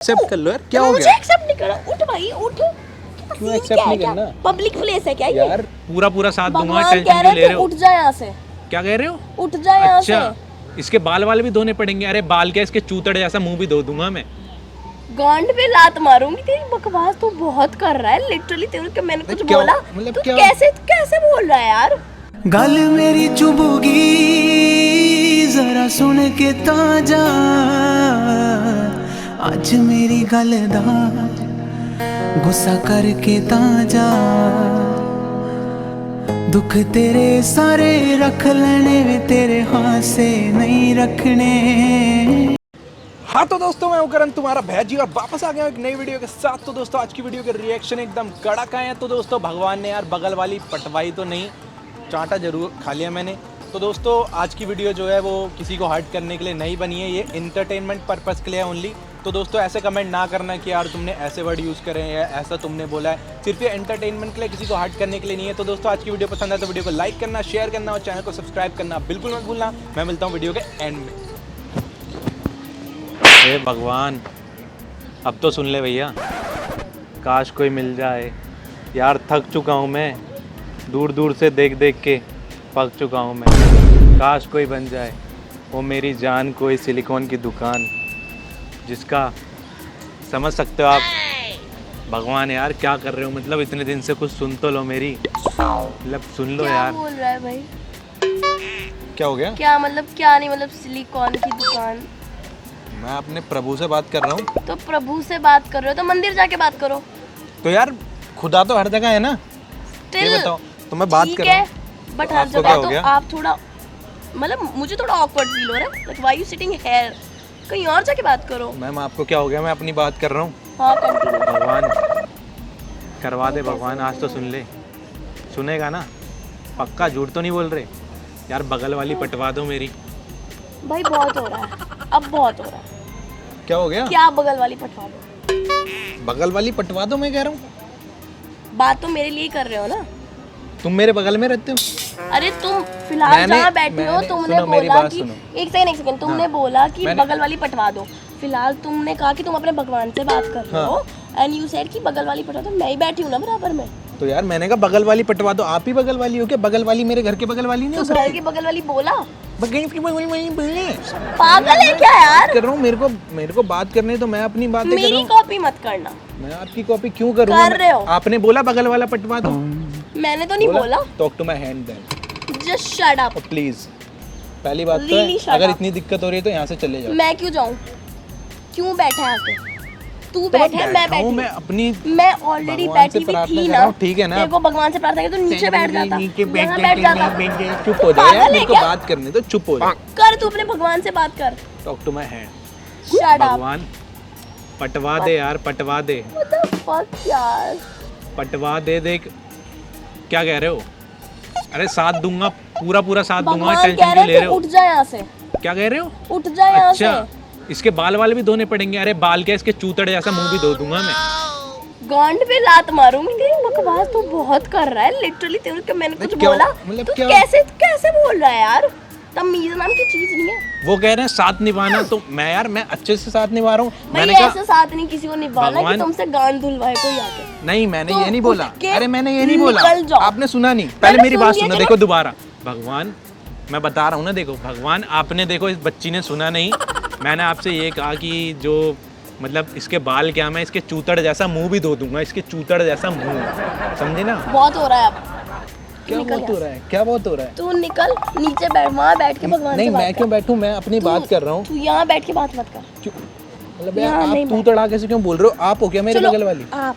Accept कर लो यार, क्या हो मुझे गया? एक्सेप्ट नहीं करना। उठ भाई उठ। क्यों एक्सेप्ट नहीं करना? पब्लिक प्लेस है क्या ये? यार पूरा साथ दूंगा, भगवान टेंशन कह क्यों रहे ले थे रहे हो? उठ जा यहाँ से, क्या कह रहे हो? उठ जा यहाँ से। अच्छा, इसके बाल वाले भी धोने पड़ेंगे? अरे बाल क्या, इसके चूतड़ जैसा मुंह भी धो दूंगा मैं। गांड पे लात मारूंगी। तेरी बकवास तो बहुत कर रहा है लिटरली। तेरे को मैंने कुछ क्या- बोला? मतलब तू क्या? कैसे बोल रहा है यार? गल मेरी चुभगी जरा सुन के ताजा, आज मेरी गल दा गुस्सा करके ताजा, दुख तेरे सारे रख लेने वे तेरे हाथ से नहीं रखने। हाँ तो दोस्तों, मैं हूं करण, तुम्हारा भैजी, और वापस आ गया हूं एक नई वीडियो के साथ। तो दोस्तों आज की वीडियो के रिएक्शन एकदम कड़क आए हैं। तो दोस्तों भगवान ने यार बगल वाली पटवाई तो नहीं, चांटा जरूर खा लिया मैंने। तो दोस्तों आज की वीडियो जो है वो किसी को हर्ट करने के लिए नहीं बनी है, ये इंटरटेनमेंट पर्पस के लिए है ओनली। तो दोस्तों ऐसे कमेंट ना करना कि यार तुमने ऐसे वर्ड यूज़ करे हैं या ऐसा तुमने बोला है। सिर्फ ये एंटरटेनमेंट के लिए, किसी को हर्ट करने के लिए नहीं है। तो दोस्तों आज की वीडियो पसंद है तो वीडियो को लाइक करना, शेयर करना और चैनल को सब्सक्राइब करना बिल्कुल मत भूलना। मैं मिलता हूँ वीडियो के एंड में। हे भगवान, अब तो सुन ले भैया, काश कोई मिल जाए यार। थक चुका हूँ मैं, दूर दूर से देख देख के पक चुका हूँ मैं। काश कोई बन जाए वो मेरी जान, कोई सिलिकॉन की दुकान जिसका, समझ सकते हो आप। भगवान यार क्या कर रहे हो? मतलब इतने दिन से कुछ सुन तो लो मेरी, मतलब सुन लो क्या यार। बोल रहा है भाई? क्या हो गया? क्या मतलब? क्या नहीं मतलब सिलिकॉन की दुकान? मैं अपने प्रभु से बात कर रहा हूँ। तो प्रभु से बात कर रहे हो तो मंदिर जाके बात करो। तो यार खुदा तो हर जगह है ना। ये Still, बताओ, तो मैं बात ठीक कर रहा है, हूँ। बट तो हर आपको क्या जगह हो तो गया? आप थोड़ा, मतलब मुझे थोड़ा ऑकवर्ड फील हो रहा है। Like why you sitting here? कहीं और जाके बात करो। मैम आपको क्या हो गया? मैं अपनी बात कर रहा हूँ। हाँ कंटिन्यू। भगवान करवा दे भगवान, आज तो सुन ले। सुनेगा ना? पक्का झूठ तो नहीं बोल रहे यार? बगल वाली पटवा दो मेरी। भाई बहुत हो रहा है, अब बहुत हो रहा है। क्या हो गया? क्या बगल वाली पटवा दो? बगल वाली पटवा दो मैं कह रहा हूँ। बात तो मेरे लिए ही कर रहे हो ना? तुम मेरे बगल में रहते हो। अरे तुम फिलहाल जहाँ बैठे हो तुमने सुनो, मेरी बोला बात कि सुनो। एक सेकंड तुमने हाँ, बोला कि मैंने- बगल वाली पटवा दो। फिलहाल तुमने कहा कि तुम अपने भगवान से बात कर रहे हो एंड यू सेड कि बगल वाली पटवा दो। मैं ही बैठी हूँ ना बराबर में। तो यार मैंने कहा बगल वाली पटवा दो। आप ही बगल वाली हो क्या? बगल वाली मेरे घर के बगल वाली नहीं तो हो घर सकती? के बगल वाली बोला? बगल की बगल वाली बोले। पागल है क्या यार? कर रहा हूँ, मेरे को बात करनी है तो मैं अपनी बातें कर रहा मेरी हूँ। कॉपी मत करना। मैं आपकी कॉपी क्यों करूँगा? कर रहे हो। आपने बोला बगल वाला पटवा दो। मैंने तो नहीं बोला। Talk to my hand then just shut up. Please. पहली बात तो Really है, shut अगर up. इतनी दिक्कत हो रही है तो यहाँ से चले जाओ। मैं क्यों जाऊँ? क्यों बैठा है आके? तू तो बैठा है, मैं बैठा हूँ, बैठी। मैं अपनी मैं ऑलरेडी भगवान से बैठी हुई प्रार्थना थी कर ना। रहा हूँ, ठीक है ना? तेरे को भगवान से प्रार्थना कर तो नीचे बैठ जाता, नीचे यहाँ बैठ जाता। चुप हो तू जाओ यार, पागल है मेरे को क्या? बात करने दो। चुप हो जाओ। कर, तू अपने भगवान से बात कर। Talk to my hand. Shut up. भगवान पटवा दे यार, पटवा दे, व्हाट द फक यार? पटवा दे। देख क्या कह रहे हो? अरे साथ दूंगा, पूरा साथ दूंगा, भगवान टेंशन कह क्यों ले रहे रहे थे हो? उठ जा यहाँ से, क्या कह रहे हो? उठ जा यहाँ से। अच्छा, इसके बाल वाले भी धोने पड़ेंगे? अरे बाल क्या, इसके चूतड़ जैसा मुंह भी धो दूंगा मैं। गांड पे लात मारूंगी। तेरी बकवास तो बहुत कर रहा है लिटरली। तेरे को मैंने कुछ क्या- बोला? मतलब तू क्या? कैसे बोल रहा है यार? तमीज नाम की चीज नहीं है। वो कह रहे हैं साथ निभाना, तो मैं यार मैं अच्छे से साथ निभा रहा हूँ। भाई मैंने ऐसे साथ नहीं किसी को निभाना कि भगवान- तुमसे गांड धुलवाए कोई आके। नहीं, मैंने तुम ये नहीं उठ बोला। के अरे मैंने ये नहीं बोला, निकल जाओ। आपने सुना नहीं। मैंने पहले मेरी सुन बात लिया, सुनो, चलो। देखो दोबारा। भगवान मैं बता रहा हूँ ना, देखो भगवान, आपने देखो इस बच्ची ने सुना नहीं। मैंने आपसे ये कहा कि जो मतलब इसके बाल क्या, मैं इसके चूतड़ जैसा मुंह भी धो दूंगा, इसके चूतड़ जैसा मुंह, समझे ना? बहुत हो रहा है अब। क्या निकल बहुत हो रहा है? क्या बहुत हो रहा है? तू निकल नीचे बैठ, वहाँ बैठ के भगवान नहीं, से बात मैं क्यों बैठूं? मैं अपनी बात कर रहा हूँ। तू यहाँ बैठ के बात मत कर। मतलब यार यहाँ नहीं आप तू तड़ा कैसे क्यों बोल रहे हो? आप हो क्या मेरे चलो, बगल वाली? आप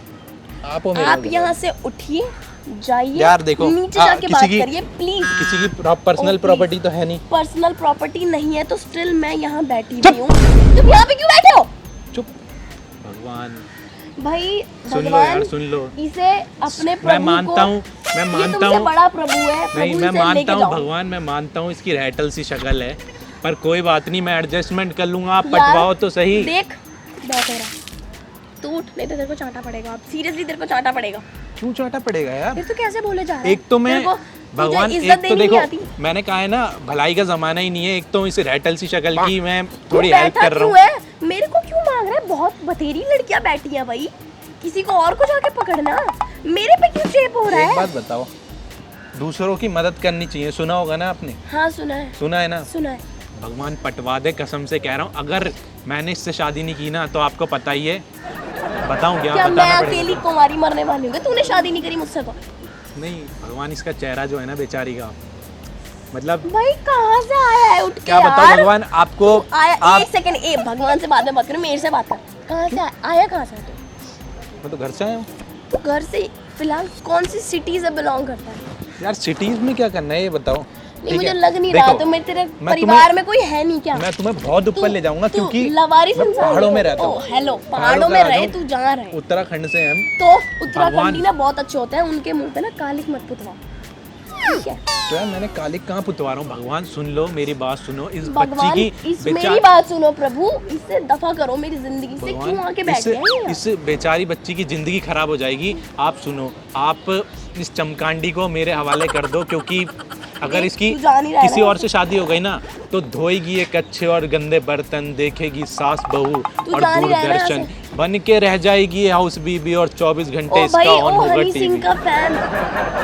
हो मेरे आप बगल यहाँ वाली। से उठिए, जाइए यार देखो, नीचे हाँ, जाके किसी बात की- करिए प्लीज। किसी की पर्सनल please। प्रॉपर्टी तो है नहीं। पर्सनल प्रॉपर्टी नहीं है तो स्टिल मैं यहाँ बैठी चुप। हुई हूँ। तुम यहाँ पे क्यों बैठे हो? चुप। भगवान भाई सुन लो यार, भगवान सुन लो। इसे अपने प्रभु मैं मानता को, हूँ, मैं ये मानता तुमसे हूँ। बड़ा प्रभु है। नहीं, प्रभु मैं इसे मानता लेके हूँ जाओ। भगवान, मैं मानता हूँ इसकी रैटल सी शक्ल है, पर कोई बात नहीं, मैं एडजस्टमेंट कर लूंगा। आप यार, पटवाओ तो सही। देख बैठ हो रहा, तू उठ, नहीं तो तेरे को चाटा पड़ेगा। अब सीरियसली तेरे को चाटा पड़ेगा। क्यों चाटा पड़ेगा यार? फिर तू कैसे बोले जा रहा है? एक तो मैं तेरे को भगवान, तुझे एक इज्जत तो देनी देखो, नहीं आती? मैंने कहा है ना, भलाई का जमाना ही नहीं है। एक तो इस रैटल सी शक्ल की मैं तू थोड़ी हेल्प बैठा कर रहा क्यों हूँ। है? मेरे को क्यों मांग रहा है? बहुत बतेरी लड़कियां बैठी हैं भाई, किसी को और को जाके पकड़ना, मेरे पे क्यों चेप हो रहा एक है? बात बताओ, दूसरों की मदद करनी चाहिए, सुना होगा ना आपने? हाँ सुना है, सुना है ना? सुना है। भगवान पटवा दे, कसम से कह रहा हूँ, अगर मैंने इससे शादी नहीं की ना तो आपको पता ही है। बताऊँ क्या? क्या मैं बताना पड़ेगा। अकेली कुंवारी मरने वाली हूँ? तूने शादी नहीं करी मुझसे तो? नहीं, भगवान इसका चेहरा जो है ना बेचारी का, मतलब भाई कहाँ से आया है उठ के क्या बताओ यार? भगवान आपको। आया आप एक सेकंड, ए भगवान से बाद में बात करो, मेरे से बात कर। कहाँ से आया कहाँ से तू? मैं तो घर से आया हूँ तू घर से फिलहाल कौन सी सिटी से बिलोंग करता है? यार। सिटीज में क्या करना है ये बताओ। नहीं ठीक मुझे है? लग नहीं देखो, रहा, तो मेरे तेरे मैं परिवार तुम्हें- में कोई है नहीं क्या? मैं तुम्हें बहुत ऊपर ले जाऊंगा तू क्योंकि लवारिस मैं इंसान पहाड़ों है। में रहता ओ, हूँ। हेलो, पहाड़ों में का रहे राजा तू जहाँ रहे उत्तराखंड से हम। तो उत्तराखंडी ना बहुत अच्छे होते हैं, उनके मुंह पे ना कालिक मत पुतवा, ठीक है? तो यार मैंने कालिक कहाँ पुतवा रहा हूँ? भगवान सुन लो, मेरी बात सुनो। इस बच्ची भगवान की मेरी बात सुनो प्रभु, इससे दफा करो मेरी जिंदगी से, क्यों आके बैठ गए हैं इस बेचारी बच्ची की जिंदगी खराब हो जाएगी। आप सुनो, आप इस चमकांडी को मेरे हवाले कर दो, क्योंकि अगर इसकी तू जान ही रहा है किसी ना? और से शादी हो गई ना तो धोएगी ये कच्चे और गंदे बर्तन, देखेगी सास बहू और जान ही रहा है ना दूरदर्शन, बन के रह जाएगी हाउस बीबी और 24 घंटे ओ इसका भाई, ऑन ओ होगा हनी टीवी। सिंह का फैन,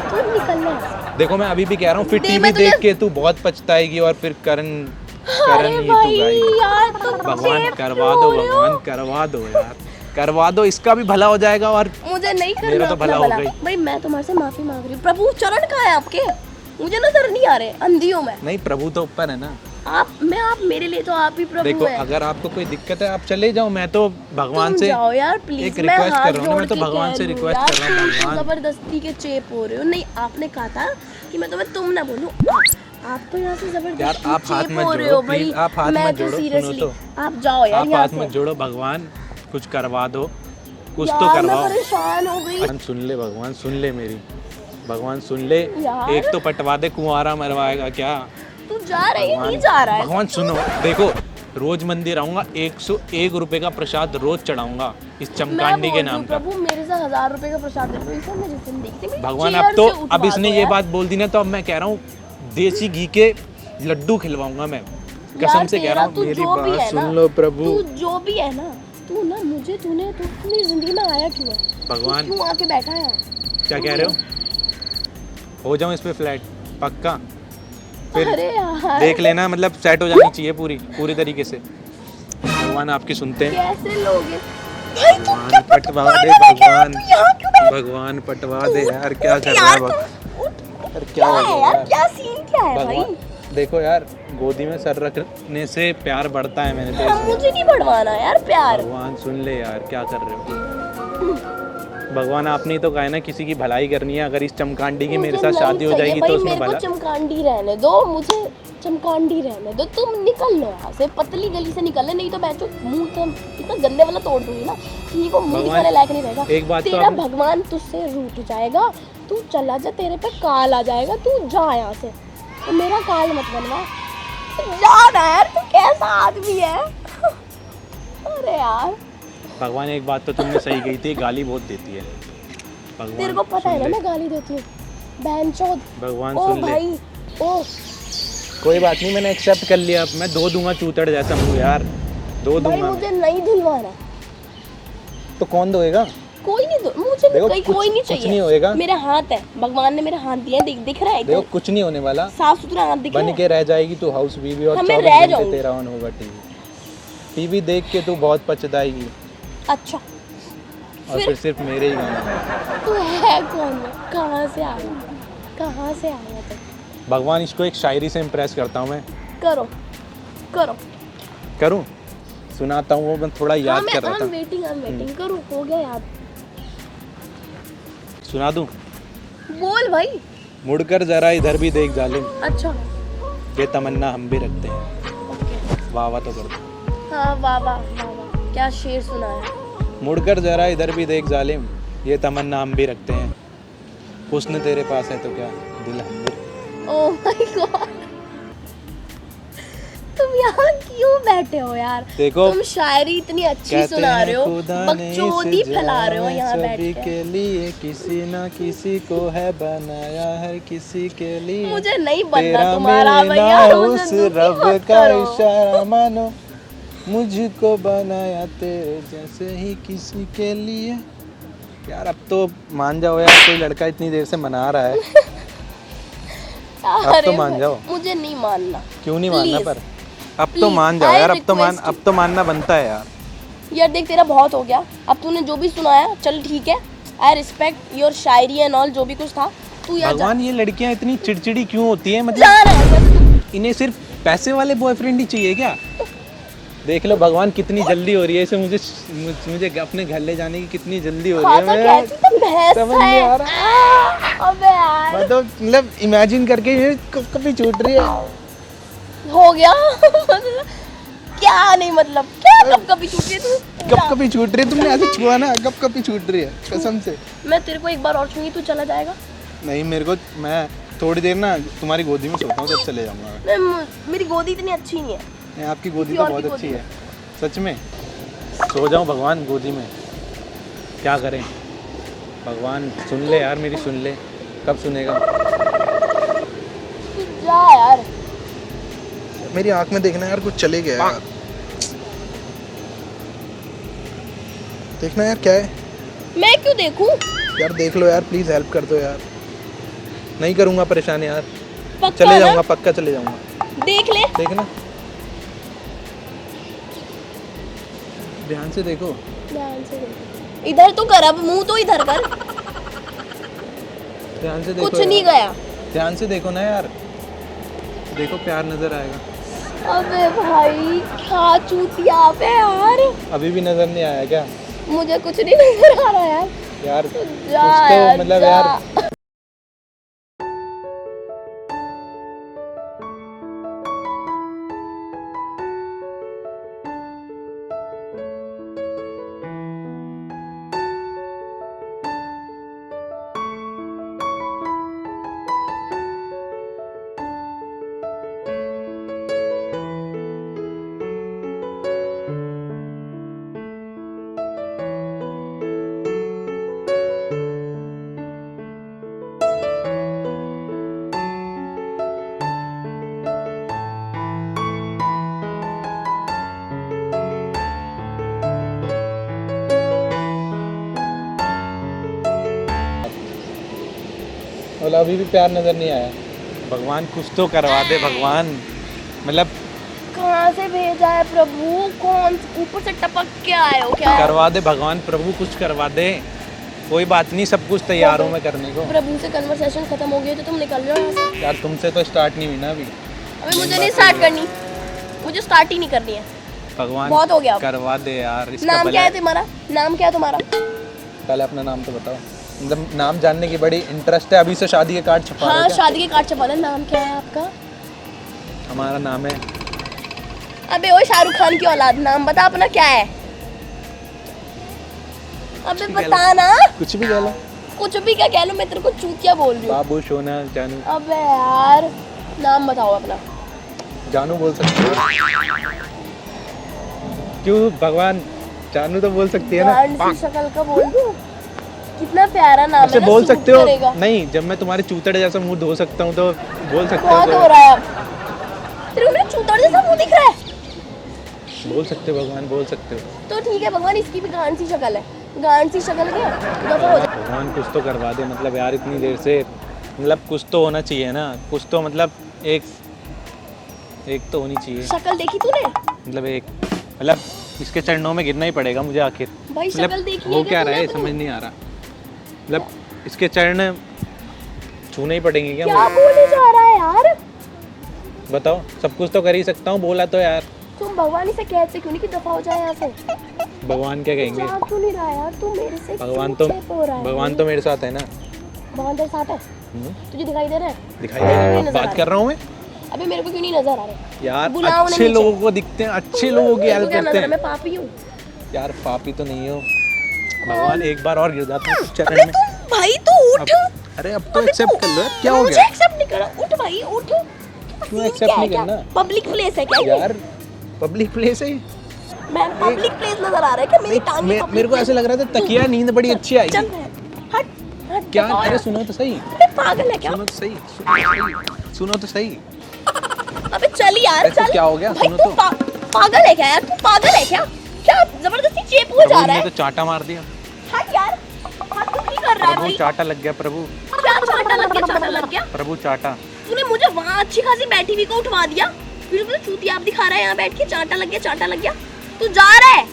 तू निकलना है। देखो मैं अभी भी कह रहा हूँ, फिर दे, टीवी मैं तुझे- देख के तू बहुत पछताएगी और फिर अरे ही भाई तू गाएगी। यार, तुम भगवान चेप करवा क्यों दो, हो रहे हो? भगवान करवा दो यार, करवा दो, इसका भी भला हो जाएगा और मुझे नहीं करना मेरा तो अपना भला हो भला। गई। भाई मैं तुम्हारे से माफी मांग रही हूँ प्रभु, चरण कहाँ है आपके? मुझे नजर नहीं आ रहे, अंधी हूँ मैं। नहीं, प्रभु तो ऊपर है ना। आप मेरे लिए तो आप ही प्रभु देखो है। अगर आपको कोई दिक्कत है आप चले जाओ, मैं तो भगवान तुम से जाओ यार प्लीज, एक मैं रिक्वेस्ट हाथ कर रहा हूँ ना, मैं तो जोड़ के भगवान कह से रही हूँ रिक्वेस्ट यार, कर रहा हूँ। तुम भगवान जबरदस्ती के चेप हो रहे हो। नहीं, आपने कहा था कि मैं तुम्हें तुम ना बोलूं, आप तो यहाँ से जबरदस्ती यार, आप हाथ चेप मत हो रहे जोड़ो, हो भाई। प्लीज, आप हाथ मैं मत तो जोड़ो, सुनो seriously, तो। आप जाओ यार आप यहाँ हाथ से। मत जोड़ो, भगवान कुछ करवा दो, कुछ यार, तो मैं करवाओ। परेशान हो गई। भगवान सुन ले, भगवान सुन ले मेरी, भगवान सुन ले। यार। एक तो पटवा दे, कुंवारा मरवाएगा क्या? तू जा रही है, नहीं जा रहा है? भगवान सुनो, देखो रोज मंदिर आऊंगा, 101 रुपए का प्रसाद रोज चढ़ाऊंगा इस चमकांडी के नाम का। प्रभु मेरे से 1000 रुपए का प्रसाद दे दो, इसे मेरी जिंदगी से मेरी भगवान चेयर अब तो, से उठवा अब इसने दो ये यार। बात बोल दी ना तो अब मैं कह रहा हूँ देसी घी के लड्डू खिलवाऊंगा मैं, कसम यार, से कह तेरा रहा हूँ। तू मेरी जो भी बात है ना, सुन लो प्रभु। तू जो भी है ना, तू ना मुझे तू मेरी जिंदगी में आया क्यों है? भगवान। तू क्यों आके बैठा है? क्या कह रहे हो जाऊं इस पे फ्लैट पक्का? फिर अरे यार, देख लेना, मतलब सेट हो जानी चाहिए पूरी तरीके से। भगवान आपकी सुनते हैं। कैसे लोग हैं? भाई तू भगवान क्या पटवा दे, भगवान, भगवान तू यहाँ क्यों बैठा? भगवान पटवा दे यार, क्या उठ कर रहा यार, है तू भगवान? उठ। यार, क्या हो है गया यार, यार? क्या सीन क्या है भाई? भगवान देखो यार, गोदी में सर रखने से प्यार बढ़ता है, मैंने तो हाँ, मुझे नहीं बढ़वाना यार प्यार। भगवान सुन ले यार, क्या कर रहे हो? भगवान आपने ही तो कहा है ना किसी की भलाई करनी है, अगर इस चमकांडी की मेरे मुझे साथ नहीं शादी हो चाहिए जाएगी भाई, तो उसमें मेरे को भला। चमकांडी रहने दो, मुझे चमकांडी रहने दो। तुम निकल लो यहाँ से, पतली गली से निकल ले, नहीं तो मैं तो मुंह तो इतना गंदे वाला तोड़ दूंगी ना, किसी को मुंह भगवान, दिखाने लायक नहीं रहेगा। एक बात तो तेरा आपने- भगवान तुझसे रूठ जाएगा, तू चला जा, तेरे पे काल आ जाएगा, तू जा यहाँ से, तो मेरा काल मत बनवा। जा ना यार, तू कैसा आदमी है? अरे यार, भगवान एक बात तो तुमने सही कही थी, गाली बहुत देती है। भगवान तेरे को पता सुन है ना ले। मैं गाली देती हूँ, बहनचोद। भगवान ओ सुन ले। भाई, ओ कोई बात नहीं, मैंने एक्सेप्ट कर लिया, अब मैं धो दूंगा चूतड़ जैसा मुंह यार, धो भाई, दूंगा। मुझे नहीं धुलवाना, तो कौन धोएगा? कोई नहीं दो, मुझे देखो, कोई कुछ- नहीं कुछ चाहिए। नहीं होएगा। मेरे हाथ है, भगवान ने मेरे हाथ दिए, दिख रहा है देखो एकदम कुछ नहीं होने वाला, साफ सुथरा हाथ दिख रहा बन है। के रह जाएगी तू हाउस बीवी और हाँ, मैं 24 रह घंटे जाऊंगी। तेरा ऑन होगा टीवी देख के तू बहुत पछताएगी अच्छा, और फिर सिर्फ मेरे ही गाने। तू है कौन? कहाँ से आया? कहाँ से आया तू? भगवान इसको एक शायरी से इम्प्रेस करता हूँ मैं, करो करो। करूँ? सुनाता हूँ, वो मैं थोड़ा याद कर रहा था। वेटिंग करो, हो गया याद। सुना दूँ? बोल भाई। मुड़कर जरा इधर भी देख जालिम, अच्छा, ये तमन्ना हम भी रखते हैं। ओके। वाह वाह तो कर दो। हाँ, वाह वाह वाह वाह, क्या शेर सुना है। मुड़कर जरा इधर भी देख जालिम, ये तमन्ना हम भी रखते हैं। हुस्न तेरे पास है तो क्या दिल हम भी। ओह माय गॉड, तुम यहाँ क्यों बैठे हो यार? देखो, तुम शायरी इतनी अच्छी सुना रहे हो, बकचोदी फैला रहे हो यहाँ बैठ सभी के। के लिए किसी ना किसी को है बनाया है, किसी के लिए मुझे नहीं बनना तेरा तुम्हारा मिलना भैया, मुझे उस दुखी रब मत का करो। इशारा मानो, मुझको बनाया तेरे जैसे ही किसी के लिए। यार अब तो मान जाओ यार, कोई लड़का इतनी देर से मना रहा है, अब तो मान जाओ। मुझे नहीं मानना। क्यों नहीं मानना? Please. पर अब तो मान जाओ I यार, अब request अब तो मानना बनता है यार। यार देख तेरा बहुत हो गया, अब तूने जो भी सुनाया चल ठीक है, I respect your Shayari and all, जो भी कुछ था तू यार भगवान ये लड़कियां इतनी चिड़चिड़ी क्यों होती है? जा मतलब रहा है। इन्हें सिर्फ पैसे वाले बॉयफ्रेंड ही चाहिए क्या? देख लो भगवान कितनी जल्दी हो रही है इसे, मुझे अपने घर ले जाने की कितनी जल्दी हो रही है। खाता कैसी तो भैंस समझ नहीं है। आ रहा। अबे यार मतलब इमेजिन करके ये कभी छूट रही है। हो गया क्या नहीं मतलब क्या कभी छूटी है तू? कभी छूट रही है? तुमने ऐसे छुआ ना, कभी छूट रही है कसम से। मैं तेरे को एक बार और छूंगी तू चला जाएगा? नहीं मेरे को, मैं थोड़ी देर ना तुम्हारी गोदी में सोता हूँ, जब चले जाऊंगा मैं। मेरी गोदी इतनी अच्छी नहीं है। आपकी गोदी किसी तो और बहुत की अच्छी गोदी है सच में। सो जाऊं भगवान गोदी में, क्या करें? भगवान सुन ले यार मेरी, सुन ले। कब सुनेगा? तू जा यार। मेरी आंख में देखना यार, कुछ चले गया यार। देखना यार क्या है। मैं क्यों देखूं? यार देख लो यार, प्लीज हेल्प कर दो यार। नहीं करूंगा परेशान यार, पक्का चले ना? जाऊंगा, पक्का चले जाऊंगा। देख ले। देखना ध्यान से देखो। ध्यान से देख। इधर तो कर, अब मुंह तो इधर कर। ध्यान से देखो कुछ यार। नहीं गया। ध्यान से देखो ना यार, देखो प्यार नजर आएगा। अबे भाई क्या चूतिया पे यार। अभी भी नजर नहीं आया क्या? मुझे कुछ नहीं नजर आ रहा यार। यार जा कुछ यार, तो मतलब जा। यार। बोला अभी भी प्यार नजर नहीं आया। भगवान कुछ तो करवा दे भगवान, मतलब कहाँ से भेजा है प्रभु? कौन ऊपर से टपक के आए हो क्या? करवा दे भगवान, प्रभु कुछ करवा दे। कोई बात नहीं, सब कुछ तैयार हूँ मैं करने को। प्रभु से कन्वर्सेशन खत्म हो गई तो तुम निकल रहे हो यहाँ से। यार तुमसे तो स्टार्ट नहीं हुई ना अभी। अभी मुझे नहीं स्टार्ट करनी, मुझे स्टार्ट ही नहीं करनी है। भगवान बहुत हो गया अब। करवा दे यार। इसका नाम भला क्या है तुम्हारा? नाम क्या है तुम्हारा? पहले अपना नाम तो बताओ। मतलब नाम जानने की बड़ी इंटरेस्ट है, अभी से शादी के कार्ड छपा रहे हो हाँ क्या? शादी के कार्ड छपाना। नाम क्या है आपका? हमारा नाम है, अबे ओ शाहरुख खान की औलाद, नाम बता अपना क्या है? अबे भी बता ना। कुछ भी कह लो। कुछ भी क्या कह लो, मैं तेरे को चूतिया बोल रही हूँ। बाबू सोना जानू। अबे यार नाम बताओ अपना। जानू बोल सकते हो? क्यों भगवान, जानू तो बोल सकती है गांड ना। सी शक्ल का बोल दूं? कितना प्यारा नाम ऐसे है ना, बोल सूट सकते हो? करेगा। नहीं, जब मैं तुम्हारे चूतड़े जैसा मुंह धो सकता हूँ तो बोल सकते बहुत हो हो रहा है अब। तेरे को मेरा चूतड़ जैसा मुंह दिख रहा है? बोल सकते हो भगवान, बोल सकते हो। तो ठीक है भगवान, इसकी भी गांड सी शक्ल है। गांड सी शक्ल क्या दफा हो जा। भगवान कुछ तो करवा दे, मतलब यार इतनी देर से, मतलब कुछ तो होना चाहिए ना, कुछ तो मतलब एक तो होनी चाहिए। शक्ल देखी तूने? मतलब मतलब इसके चरणों में गिरना ही पड़ेगा मुझे आखिर। भाई मतलब शक्ल देखी हो है क्या तूने रहा है अपनी? समझ नहीं आ रहा। मतलब इसके चरण छूने ही पड़ेंगे क्या क्या मुझे? बोले जा रहा है यार? बताओ, सब कुछ तो कर ही सकता हूँ, बोला तो यार। तुम भगवान से कहते क्यों नहीं कि दफा हो जाए यहाँ से? भगवान क्या कहेंगे? जा क्यों नहीं रहा यार तू मेरे से? भगवान क्यों चेप हो रहा है? भगवान तो मेरे साथ है ना। भगवान तेरे साथ है? तुझे दिखाई दे रहा है? दिखाई दे रहा है, नजर आ बात रहा कर रहा हूँ मैं। अबे मेरे को क्यों नहीं नजर आ रहे? यार बुलाओ उन्हें अच्छे नीचे। लोगों को दिखते हैं, अच्छे लोगों की मेरे को हेल्प क्या करते नजर है? हैं। मैं पापी हूँ? यार पापी तो नहीं हो भगवान, एक बार और गिर जाता हूँ चरण अबे में। तू भाई तू उठ। अरे अब तो एक्सेप्ट कर लो यार, क्या हो मुझे गया? एक्सेप्ट नहीं करना। उठ भाई उठ। क्यों एक्सेप्ट नहीं करना? पब्लिक प्लेस है क्या ये? यार पब्लिक प्लेस है। मैं पब्लिक प्लेस नजर आ रहा है क्या? मेरी टांग में मेरे को ऐसे लग रहा था तकिया, नींद बड़ी अच्छी आई। चल रहा है। हट हट। क्या? दफा हो अरे यार। सुनो तो सही, अबे पागल है क्या? सुनो तो सही, सुनो तो सही। अबे चल यार ऐसे चल। क्या हो गया? भाई सुनो तू तो। पागल है क्या यार? तू पागल है क्या? क्या जबरदस्ती चेप हो जा रहा है? तो चाटा मार दिया हट यार, हट तू नहीं कर रहा है प्रभु, भाई। चाटा लग गया प्रभु, क्या चाटा लग गया? चाटा लग गया? प्रभु चाटा। तूने मुझे वहाँ अच्छी खासी बैठी हुई को उठवा दिया, फिर मुझे चूतिया आप दिखा रहा है यहाँ बैठ के। चाटा लग गया, चाटा लग गया। तू जा रहा है?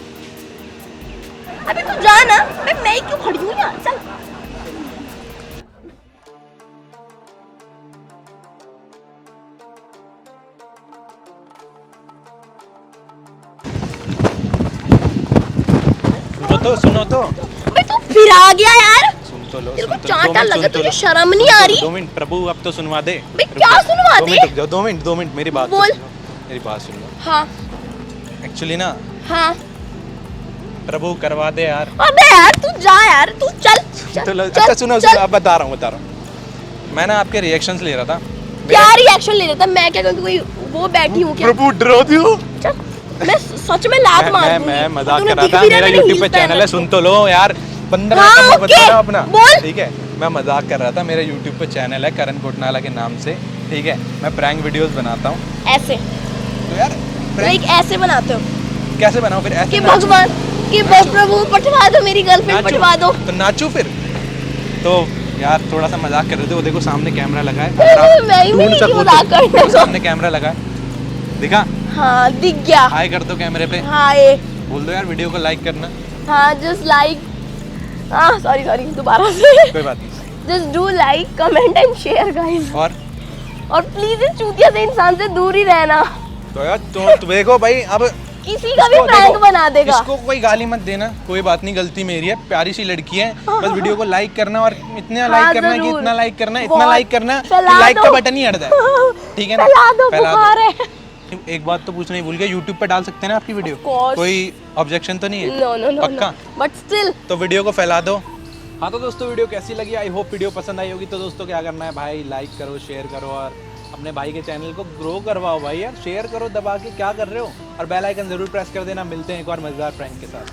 अबे तू जा ना, मैं क्यों खड़ी हूँ यहाँ? चल। सुनो तो अबे तू फिर आ गया यार। सुन तो लो, तेरे को सुन तो लो, चाटा दो मिनट लगा, सुन तो तुझे लो। शर्म नहीं आ रही? 2 मिनट प्रभु, अब तो सुनवा दे। बे क्या सुनवा दे? 2 मिनट 2 मिनट मेरी बात तो बोल। सुनो, मेरी बात सुन लो। हाँ एक्चुअली ना हाँ। प्रभु करवा दे यार। अबे यार तू जा यार, तू चल तो चल, अच्छा सुनो चल। सुनो, अब बता रहा हूँ। मैं ना आपके रिएक्शंस ले रहा था। क्या रिएक्शन ले रहा था? मैं क्या करूँ? कोई वो बैठी हूँ क्या? प्रभु डरा दियो। चल, मैं सच में लात मार दूंगी। मैं मजाक तूने कर रहा दिख था। भी रहा मेरा मैंने यूट्यूब पे heels पहन चैनल है, रखी। सुन तो लो यार। 15 हाँ, का मैं बता ओके, रहा हूँ अपना। बोल। ठीक है, मैं मजाक कर रहा था। मेरा यूट्यूब पे चैनल है करण कोटनाला के नाम से। ठीक है, मैं प्रैंक वीडियोस बनाता हूँ। ऐसे तो यार लाइक ऐसे बनाते हो कैसे बनाऊँ फिर? ऐसे कि नाचूं? भगवान कि प्रभु पटवा दो, मेरी गर्लफ्रेंड नाचूं? पटवा दो। तो नाचू फिर। तो यार थोड़ा सा मजाक कर रहे थे। वो देखो सामने कैमरा लगा है। मैं ही ढूंढ नहीं सको मजाक तो करने देखो को। सामने कैमरा लगा है, दिखा? हाँ दिख गया। हाय कर दो कैमरे पे। हाँ ये बोल दो यार वीडियो को लाइक करना। हाँ जस्ट लाइक, हाँ सॉरी सॉरी दोबारा से। कोई बात नहीं। Just do like, comment and share guys. और प्लीज इस चूतिया से इंसान से दूर ही रहना। तो यार तो देखो भाई, अब किसी का भी इसको प्रैंक देखो, बना देगा। इसको कोई गाली मत देना, कोई बात नहीं, गलती मेरी है। प्यारी सी लड़की है, बस वीडियो को लाइक करना और इतना हाँ, लाइक करना कि जरूर। इतना लाइक करना, इतना बहुत। लाइक करना कि फैला लाइक का दो। बटन ही हट जाए। ठीक है ना? फैला दो, फैला बुखार है। एक बात तो पूछना ही भूल गया, यूट्यूब पे डाल सकते हैं ना आपकी वीडियो? course। कोई ऑब्जेक्शन तो नहीं है? नो नो नो पक्का? But still. तो वीडियो को फैला दो। हाँ तो दोस्तों वीडियो कैसी लगी? आई होप वीडियो पसंद आई होगी। तो दोस्तों क्या करना है भाई, लाइक करो, शेयर करो और अपने भाई के चैनल को ग्रो करवाओ भाई यार। शेयर करो दबा के, क्या कर रहे हो? और बेल आइकन जरूर प्रेस कर देना। मिलते हैं एक और मजेदार प्रैंक के साथ।